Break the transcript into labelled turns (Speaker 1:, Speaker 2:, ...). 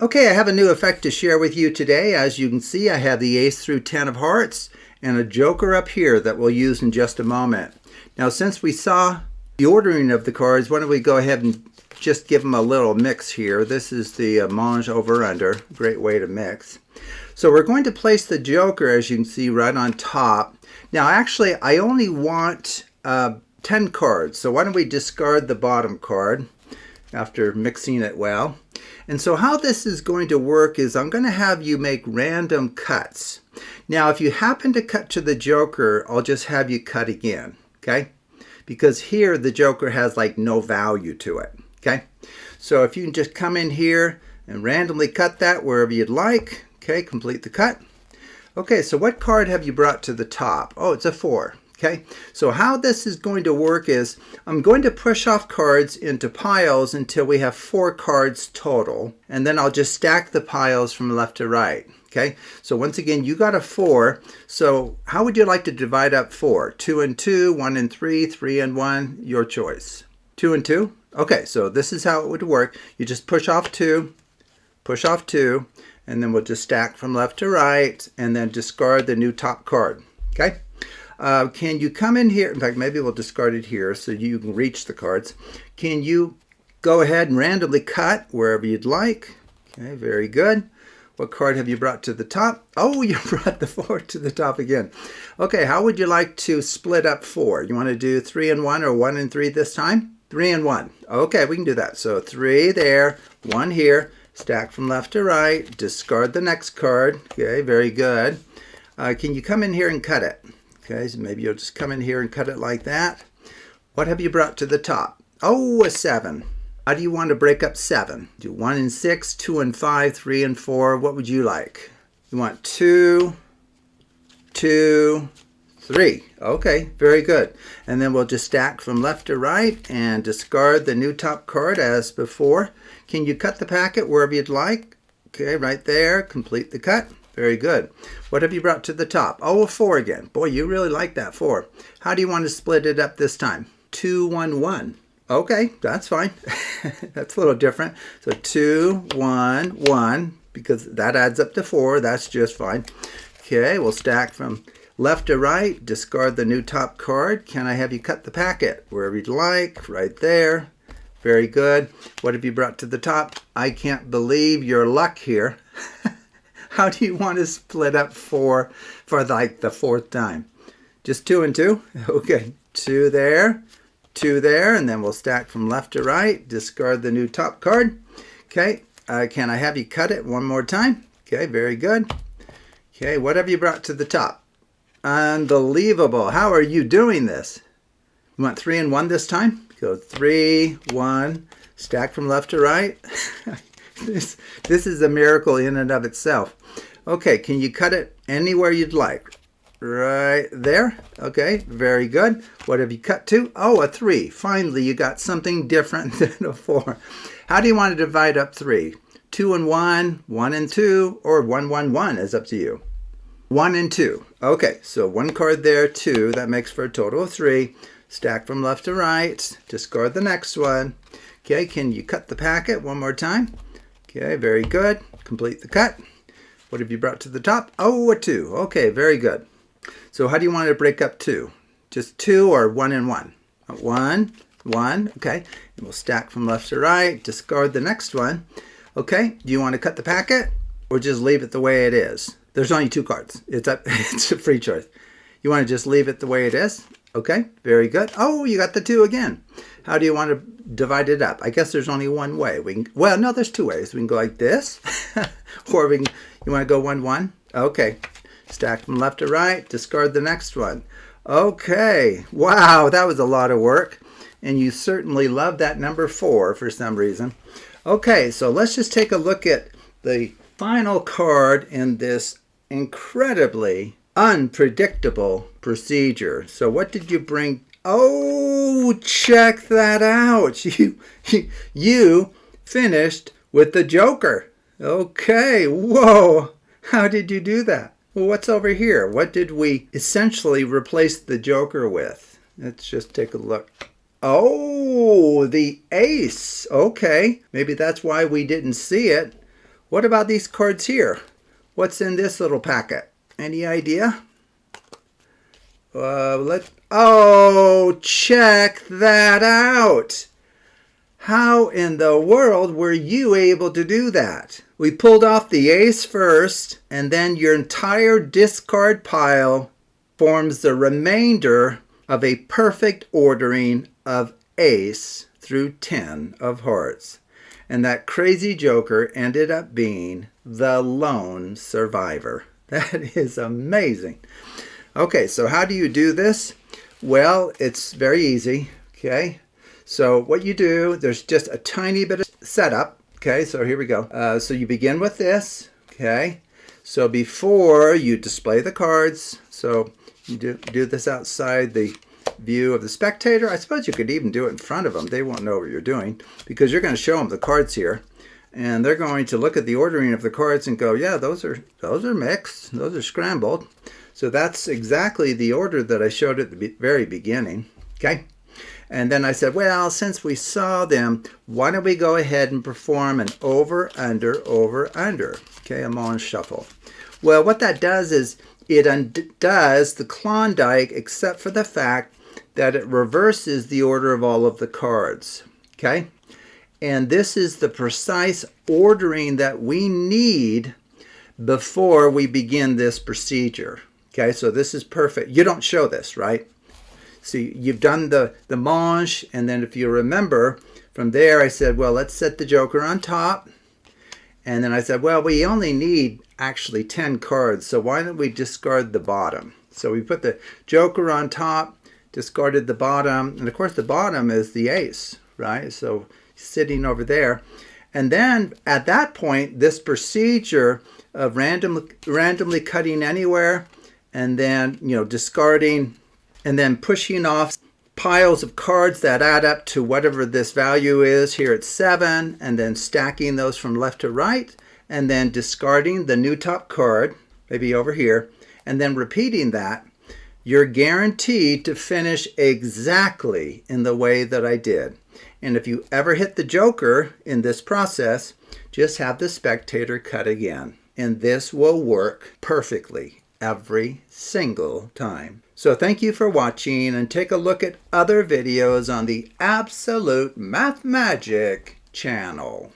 Speaker 1: Okay, I have a new effect to share with you today. As you can see, I have the ace through 10 of hearts and a joker up here that we'll use in just a moment. Now, since we saw the ordering of the cards, why don't we go ahead and just give them a little mix here. This is the mange over under, great way to mix. So we're going to place the joker, as you can see, right on top. Now, actually, I only want 10 cards, so why don't we discard the bottom card after mixing it well. And so how this is going to work is I'm going to have you make random cuts. Now, if you happen to cut to the joker, I'll just have you cut again, okay? Because here the joker has like no value to it, okay? So if you can just come in here and randomly cut that wherever you'd like, okay, complete the cut. Okay, so what card have you brought to the top? Oh, it's a 4. Okay, so how this is going to work is I'm going to push off cards into piles until we have 4 cards total, and then I'll just stack the piles from left to right. Okay, so once again, you got a 4. So how would you like to divide up 4? 2 and 2, 1 and 3, 3 and 1, your choice. 2 and 2? Okay, so this is how it would work. You just push off 2, and then we'll just stack from left to right, and then discard the new top card. Okay? Can you come in here? In fact, maybe we'll discard it here so you can reach the cards. Can you go ahead and randomly cut wherever you'd like? Okay, very good. What card have you brought to the top? Oh, you brought the 4 to the top again. Okay, how would you like to split up 4? You want to do 3 and 1 or 1 and 3 this time? 3 and 1. Okay, we can do that. So 3 there, 1 here, stack from left to right, discard the next card. Okay, very good. Can you come in here and cut it? Okay, so maybe you'll just come in here and cut it like that. What have you brought to the top? Oh, a 7. How do you want to break up 7? Do 1 and 6, 2 and 5, 3 and 4. What would you like? You want 2, 2, 3. Okay, very good. And then we'll just stack from left to right and discard the new top card as before. Can you cut the packet wherever you'd like? Okay, right there. Complete the cut. Very good. What have you brought to the top? Oh, a 4 again. Boy, you really like that 4. How do you want to split it up this time? 2, 1, 1. Okay, that's fine. That's a little different. So 2, 1, 1, because that adds up to 4. That's just fine. Okay, we'll stack from left to right. Discard the new top card. Can I have you cut the packet? Wherever you'd like. Right there. Very good. What have you brought to the top? I can't believe your luck here. How do you want to split up 4 for like the 4th time? Just 2 and 2? Okay, 2 there, 2 there, and then we'll stack from left to right, discard the new top card. Okay, can I have you cut it one more time? Okay, very good. Okay, what have you brought to the top? Unbelievable. How are you doing this? You want 3 and 1 this time? Go 3, 1, stack from left to right. This is a miracle in and of itself. Okay, can you cut it anywhere you'd like? Right there. Okay, very good. What have you cut to? Oh, a 3. Finally, you got something different than a 4. How do you want to divide up 3? 2 and 1, 1 and 2, or 1, 1, 1 is up to you. 1 and 2. Okay, so 1 card there, 2. That makes for a total of 3. Stack from left to right. Discard the next one. Okay, can you cut the packet one more time? Okay, very good. Complete the cut. What have you brought to the top? Oh, a 2. Okay, very good. So how do you want to break up 2? Just 2 or 1 and 1? 1, 1, okay. And we'll stack from left to right, discard the next one. Okay, do you want to cut the packet or just leave it the way it is? There's only 2 cards. It's a free choice. You want to just leave it the way it is? Okay, very good. Oh, you got the 2 again. How do you want to divide it up? I guess there's only one way. Well, no, there's 2 ways. We can go like this, or you want to go 1, 1? Okay, stack from left to right, discard the next one. Okay, wow, that was a lot of work, and you certainly love that number 4 for some reason. Okay, so let's just take a look at the final card in this incredibly unpredictable procedure. So what did you bring? Oh, check that out. You finished with the joker. Okay, whoa. How did you do that? Well, what's over here? What did we essentially replace the joker with? Let's just take a look. Oh, the ace. Okay, maybe that's why we didn't see it. What about these cards here? What's in this little packet? Any idea? Oh, check that out. How in the world were you able to do that? We pulled off the ace first, and then your entire discard pile forms the remainder of a perfect ordering of ace through 10 of hearts. And that crazy joker ended up being the lone survivor. That is amazing. Okay, so how do you do this? Well, it's very easy, okay? So what you do, there's just a tiny bit of setup, okay? So here we go. So you begin with this, okay? So before you display the cards, so you do this outside the view of the spectator. I suppose you could even do it in front of them. They won't know what you're doing because you're going to show them the cards here. And they're going to look at the ordering of the cards and go, yeah, those are mixed. Those are scrambled. So that's exactly the order that I showed at the very beginning, okay? And then I said, well, since we saw them, why don't we go ahead and perform an over, under, okay, a Mon shuffle. Well, what that does is it undoes the Klondike except for the fact that it reverses the order of all of the cards, okay? And this is the precise ordering that we need before we begin this procedure. Okay, so this is perfect. You don't show this, right? So you've done the manche, and then if you remember, from there I said, well, let's set the joker on top. And then I said, well, we only need actually 10 cards, so why don't we discard the bottom? So we put the joker on top, discarded the bottom, and of course the bottom is the ace, right? So sitting over there. And then at that point, this procedure of randomly cutting anywhere, and then, discarding and then pushing off piles of cards that add up to whatever this value is. Here it's 7, and then stacking those from left to right, and then discarding the new top card, maybe over here, and then repeating that. You're guaranteed to finish exactly in the way that I did. And if you ever hit the joker in this process, just have the spectator cut again. And this will work perfectly every single time. So thank you for watching, and take a look at other videos on the Absolute Math Magic channel.